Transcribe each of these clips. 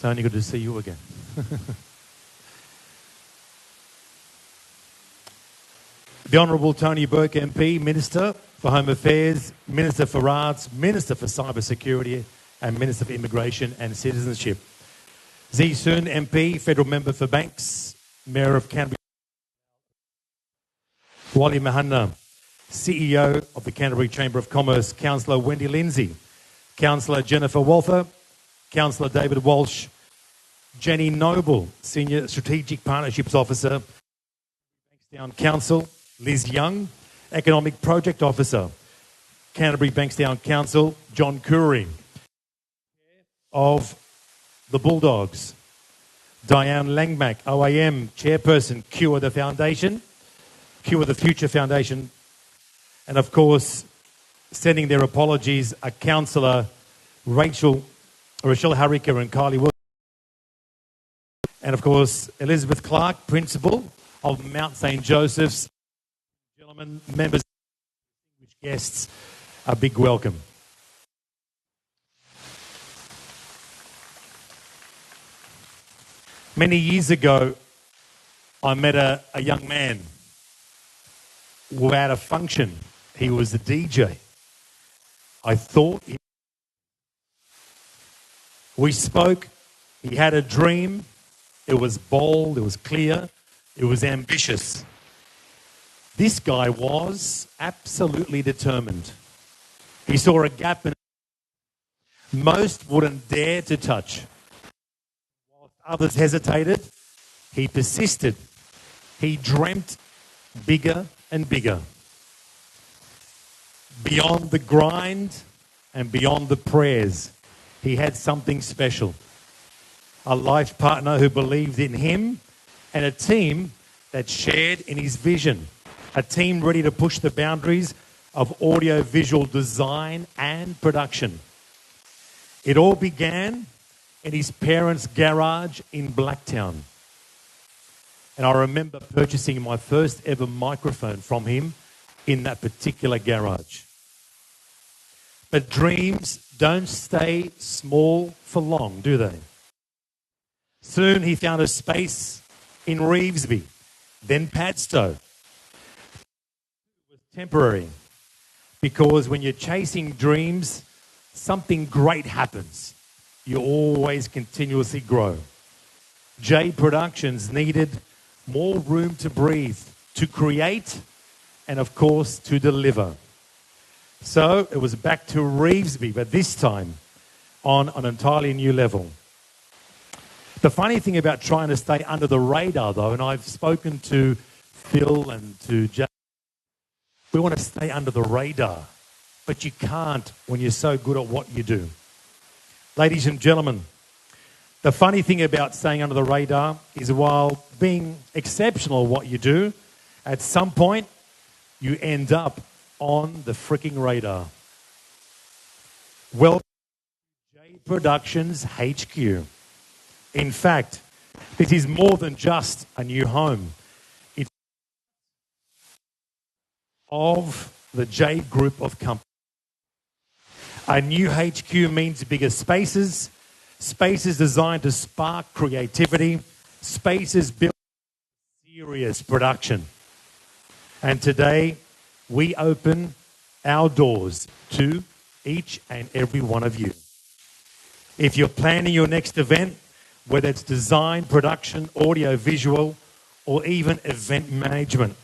Tony, good to see you again. The Honourable Tony Burke MP, Minister for Home Affairs, Minister for Arts, Minister for Cyber Security and Minister for Immigration and Citizenship. Zee Soon MP, Federal Member for Banks, Mayor of Canterbury. Wally Mahanna, CEO of the Canterbury Chamber of Commerce, Councillor Wendy Lindsay, Councillor Jennifer Walther, Councillor David Walsh, Jenny Noble, Senior Strategic Partnerships Officer, Bankstown Council, Liz Young, Economic Project Officer, Canterbury Bankstown Council, John Curry, of the Bulldogs, Diane Langmack, OAM, Chairperson, Cure the Foundation, Cure the Future Foundation, and of course, sending their apologies are Councillor Rochelle Harriker and Kylie Wilson, and of course, Elizabeth Clark, Principal of Mount St. Joseph's. Gentlemen, members, guests, a big welcome. Many years ago, I met a young man who had a function. He was a DJ. I thought we spoke. He had a dream. It was bold. It was clear. It was ambitious. This guy was absolutely determined. He saw a gap in most wouldn't dare to touch. Whilst others hesitated, he persisted. He dreamt bigger and bigger. Beyond the grind and beyond the prayers, he had something special. A life partner who believed in him and a team that shared in his vision. A team ready to push the boundaries of audio-visual design and production. It all began in his parents' garage in Blacktown. And I remember purchasing my first ever microphone from him in that particular garage. But dreams don't stay small for long, do they? Soon he found a space in Revesby, then Padstow. It was temporary, because when you're chasing dreams, something great happens. You always continuously grow. J Productions needed more room to breathe, to create, and of course, to deliver. So it was back to Revesby, but this time on an entirely new level. The funny thing about trying to stay under the radar, though, and I've spoken to Phil and to Jay, we want to stay under the radar, but you can't when you're so good at what you do. Ladies and gentlemen, the funny thing about staying under the radar is while being exceptional at what you do, at some point you end up on the freaking radar. Welcome to J Productions HQ. In fact, this is more than just a new home. It's of the J Group of companies. A new HQ means bigger spaces, spaces designed to spark creativity, spaces built for serious production. And today, we open our doors to each and every one of you. If you're planning your next event, whether it's design, production, audio, visual, or even event management,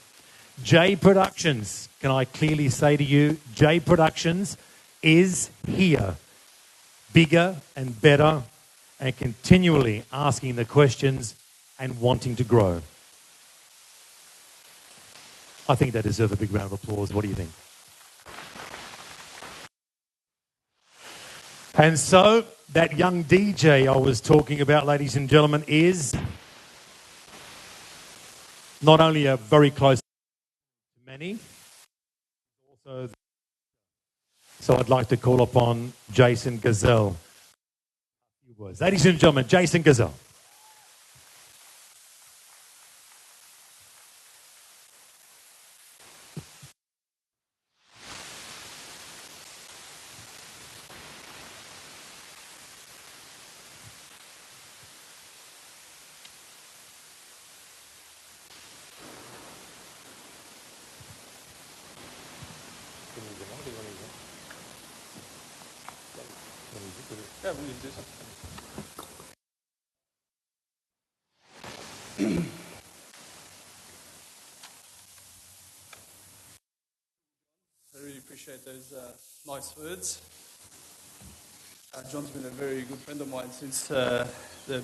J Productions, can I clearly say to you, J Productions is here, bigger and better, and continually asking the questions and wanting to grow. I think they deserve a big round of applause. What do you think? And so, that young DJ I was talking about, ladies and gentlemen, is not only a very close to many, also. So I'd like to call upon Jason Gazelle. Ladies and gentlemen, Jason Gazelle. Yeah, we'll do something. I really appreciate those nice words. John's been a very good friend of mine since the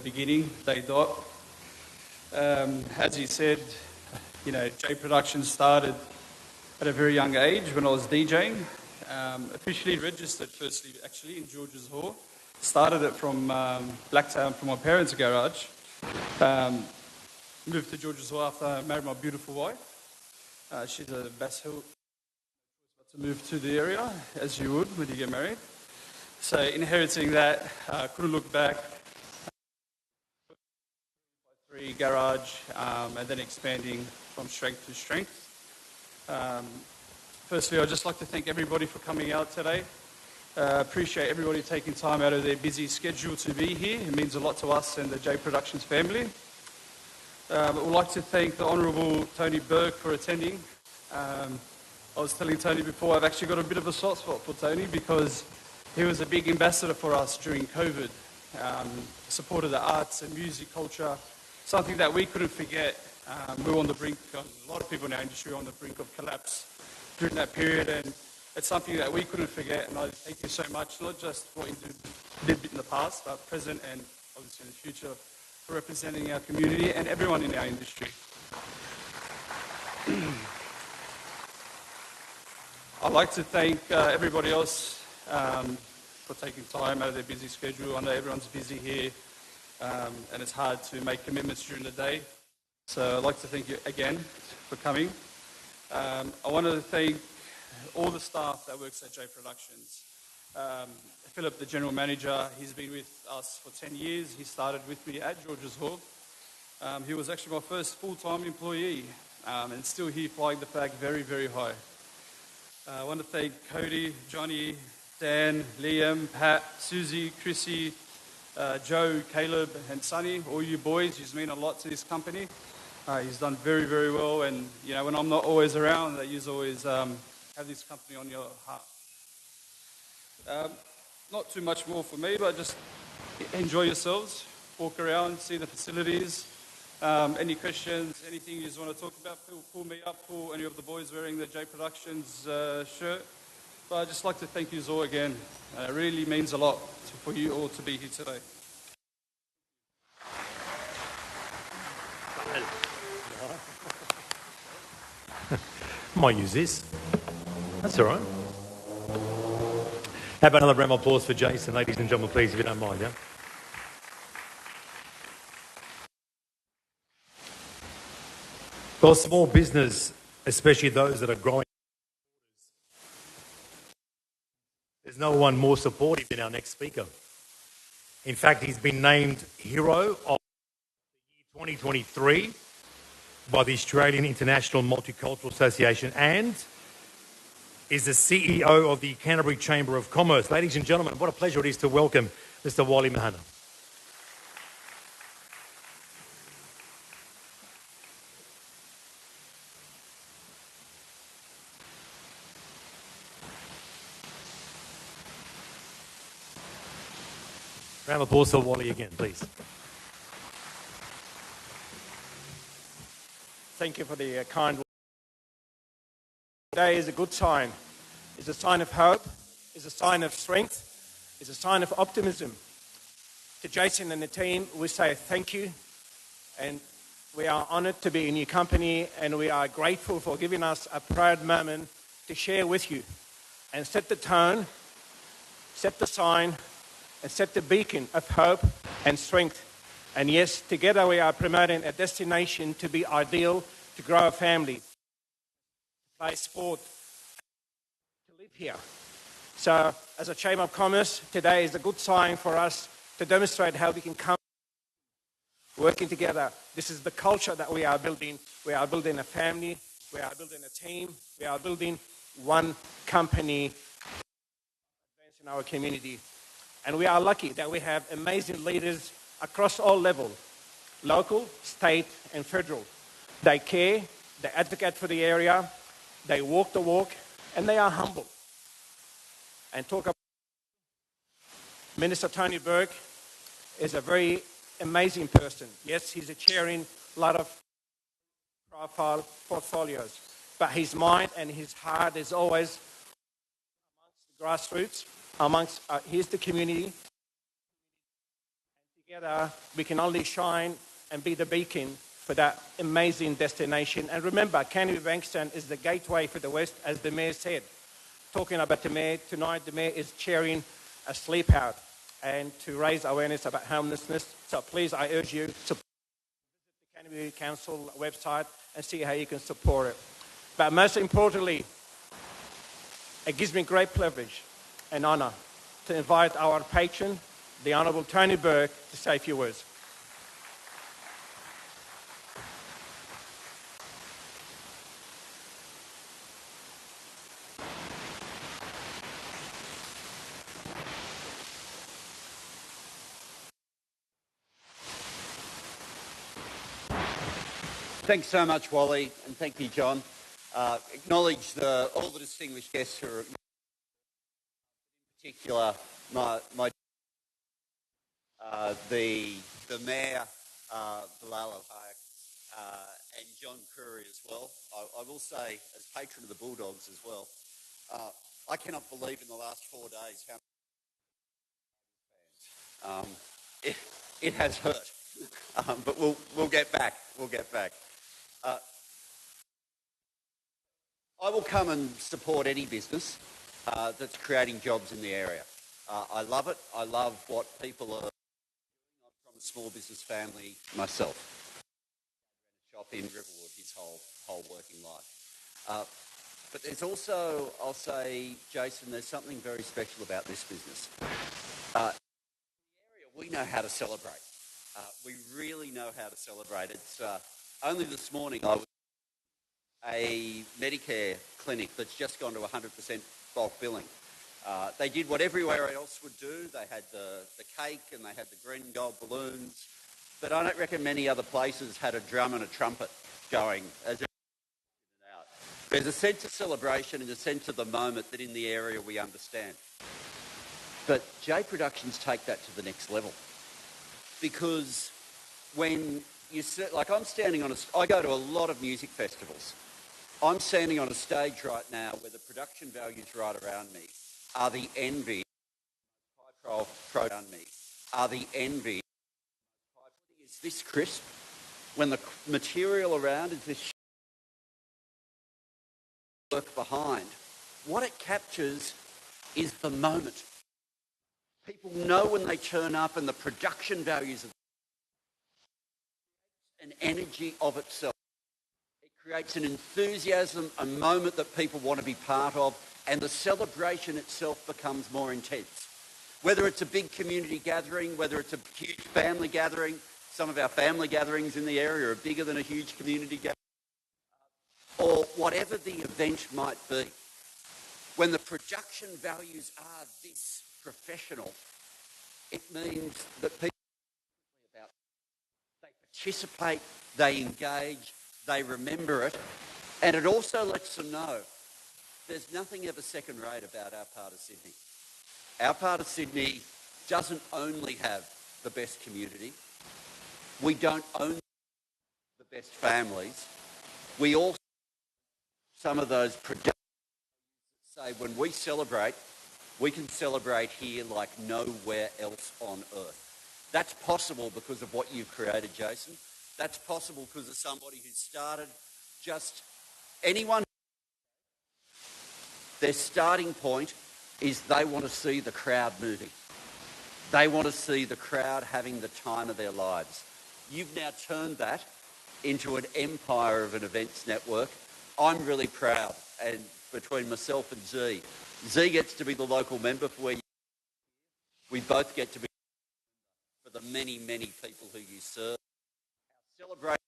beginning, day dot. As he said, you know, J Productions started at a very young age when I was DJing. Officially registered firstly, actually, in George's Hall. Started it from Blacktown, from my parents' garage. Moved to George's Hall after I married my beautiful wife. She's a Bass Hill. To move to the area, as you would when you get married. So inheriting that, couldn't look back. Three garage, and then expanding from strength to strength. Firstly, I'd just like to thank everybody for coming out today. Appreciate everybody taking time out of their busy schedule to be here. It means a lot to us and the J Productions family. But we'd like to thank the Honourable Tony Burke for attending. I was telling Tony before, I've actually got a bit of a soft spot for Tony because he was a big ambassador for us during COVID. Supported the arts and music culture, something that we couldn't forget. We were on the brink, a lot of people in our industry were on the brink of collapse during that period, and it's something that we couldn't forget. And I thank you so much, not just what you did in the past, but present and obviously in the future, for representing our community and everyone in our industry. I'd like to thank everybody else for taking time out of their busy schedule. I know everyone's busy here and it's hard to make commitments during the day. So I'd like to thank you again for coming. I want to thank all the staff that works at J Productions. Philip, the general manager, he's been with us for 10 years. He started with me at George's Hall. He was actually my first full-time employee and still here flying the flag very, very high. I want to thank Cody, Johnny, Dan, Liam, Pat, Susie, Chrissy, Joe, Caleb, and Sonny, all you boys. You mean a lot to this company. He's done very, very well, and you know, when I'm not always around, that you always have this company on your heart. Not too much more for me, but just enjoy yourselves, walk around, see the facilities. Any questions, anything you just want to talk about, pull me up, pull any of the boys wearing the J Productions shirt. But I'd just like to thank you all again. It really means a lot for you all to be here today. Might use this. That's all right. How about another round of applause for Jason, ladies and gentlemen, please, if you don't mind, yeah? Well, small business, especially those that are growing, there's no one more supportive than our next speaker. In fact, he's been named Hero of 2023 by the Australian International Multicultural Association and is the CEO of the Canterbury Chamber of Commerce. Ladies and gentlemen, what a pleasure it is to welcome Mr. Wally Mahana. Round of applause for Wally again, please. Thank you for the kind words. Today is a good sign. It's a sign of hope. It's a sign of strength. It's a sign of optimism. To Jason and the team, we say thank you. And we are honoured to be in your company, and we are grateful for giving us a proud moment to share with you and set the tone, set the sign, and set the beacon of hope and strength. And yes, together we are promoting a destination to be ideal, to grow a family, to play sport, to live here. So as a Chamber of Commerce, today is a good sign for us to demonstrate how we can come working together. This is the culture that we are building. We are building a family. We are building a team. We are building one company in our community. And we are lucky that we have amazing leaders across all levels, local, state, and federal. They care, they advocate for the area, they walk the walk, and they are humble. And talk about Minister Tony Burke is a very amazing person. Yes, he's chairing a lot of profile portfolios, but his mind and his heart is always amongst the grassroots, amongst here's the community. Together, we can only shine and be the beacon for that amazing destination. And remember, Canterbury Bankstown is the gateway for the West, as the Mayor said. Talking about the Mayor, tonight the Mayor is chairing a sleep out and to raise awareness about homelessness. So please, I urge you to visit the Canterbury Council website and see how you can support it. But most importantly, it gives me great privilege and honour to invite our patron, the Honourable Tony Burke, to say a few words. Thanks so much, Wally, and thank you, John. Acknowledge all the distinguished guests who are, in particular, the Mayor, Bilal Hayek, and John Curry as well. I will say, as patron of the Bulldogs as well, I cannot believe in the last 4 days how it has hurt, but we'll get back. We'll get back. I will come and support any business that's creating jobs in the area. I love it. I love what people are doing. I'm from a small business family myself. Shop in Riverwood his whole working life. But there's also, I'll say, Jason, there's something very special about this business. In the area, we know how to celebrate. We really know how to celebrate. It's only this morning I was a Medicare clinic that's just gone to 100% bulk billing. They did what everywhere else would do. They had the cake and they had the green and gold balloons, but I don't reckon many other places had a drum and a trumpet going as it out. There's a sense of celebration and a sense of the moment that in the area we understand. But J Productions take that to the next level, because when you sit, like I'm standing on I go to a lot of music festivals. I'm standing on a stage right now where the production values right around me are the envy. Around me are the envy. Is this crisp? When the material around is this work behind, what it captures is the moment. People know when they turn up, and the production values of an energy of itself. Creates an enthusiasm, a moment that people want to be part of, and the celebration itself becomes more intense. Whether it's a big community gathering, whether it's a huge family gathering, some of our family gatherings in the area are bigger than a huge community gathering, or whatever the event might be, when the production values are this professional, it means that people they participate, they engage, they remember it, and it also lets them know there's nothing ever second rate about our part of Sydney. Our part of Sydney doesn't only have the best community. We don't only have the best families. We also have some of those productions that say when we celebrate, we can celebrate here like nowhere else on earth. That's possible because of what you've created, Jason. That's possible because of somebody who started just anyone. Their starting point is they want to see the crowd moving. They want to see the crowd having the time of their lives. You've now turned that into an empire of an events network. I'm really proud, and between myself and Z gets to be the local member for where we both get to be for the many, many people who you serve. Celebrate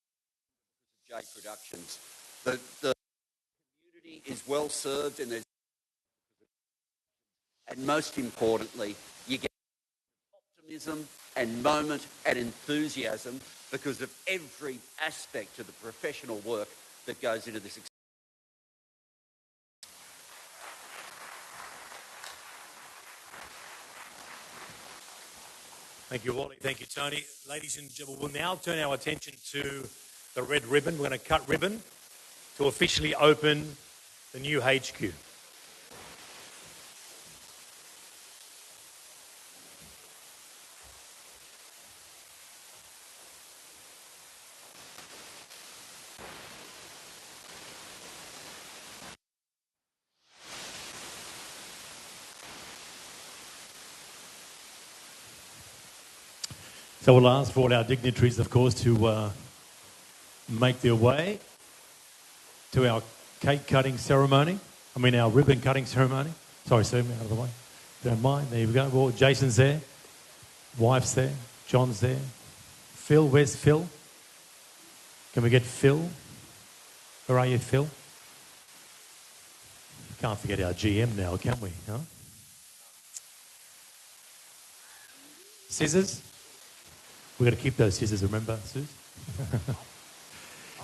J Productions. The community is well served, and most importantly, you get optimism and moment and enthusiasm because of every aspect of the professional work that goes into this. Thank you, Wally. Thank you, Tony. Ladies and gentlemen, we'll now turn our attention to the red ribbon. We're going to cut ribbon to officially open the new HQ. So we'll ask for all our dignitaries, of course, to make their way to our cake cutting ceremony. Our ribbon cutting ceremony. Sorry, sir, out of the way. Don't mind. There you go. Well, Jason's there. Wife's there. John's there. Phil, where's Phil? Can we get Phil? Where are you, Phil? Can't forget our GM now, can we? Huh? Scissors? We've got to keep those scissors, remember, Suze?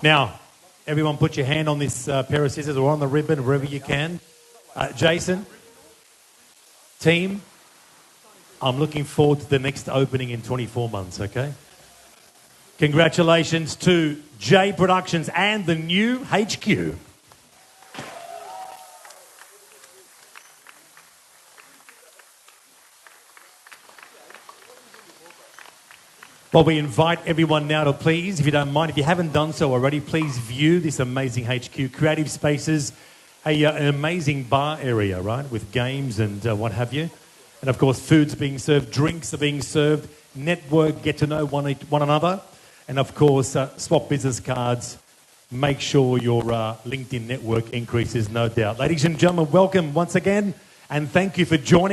Now, everyone put your hand on this pair of scissors or on the ribbon, wherever you can. Jason, team, I'm looking forward to the next opening in 24 months, okay? Congratulations to J Productions and the new HQ. Well, we invite everyone now to please, if you don't mind, if you haven't done so already, please view this amazing HQ. Creative spaces, an amazing bar area, right, with games and what have you. And, of course, food's being served, drinks are being served, network, get to know one another. And, of course, swap business cards. Make sure your LinkedIn network increases, no doubt. Ladies and gentlemen, welcome once again, and thank you for joining.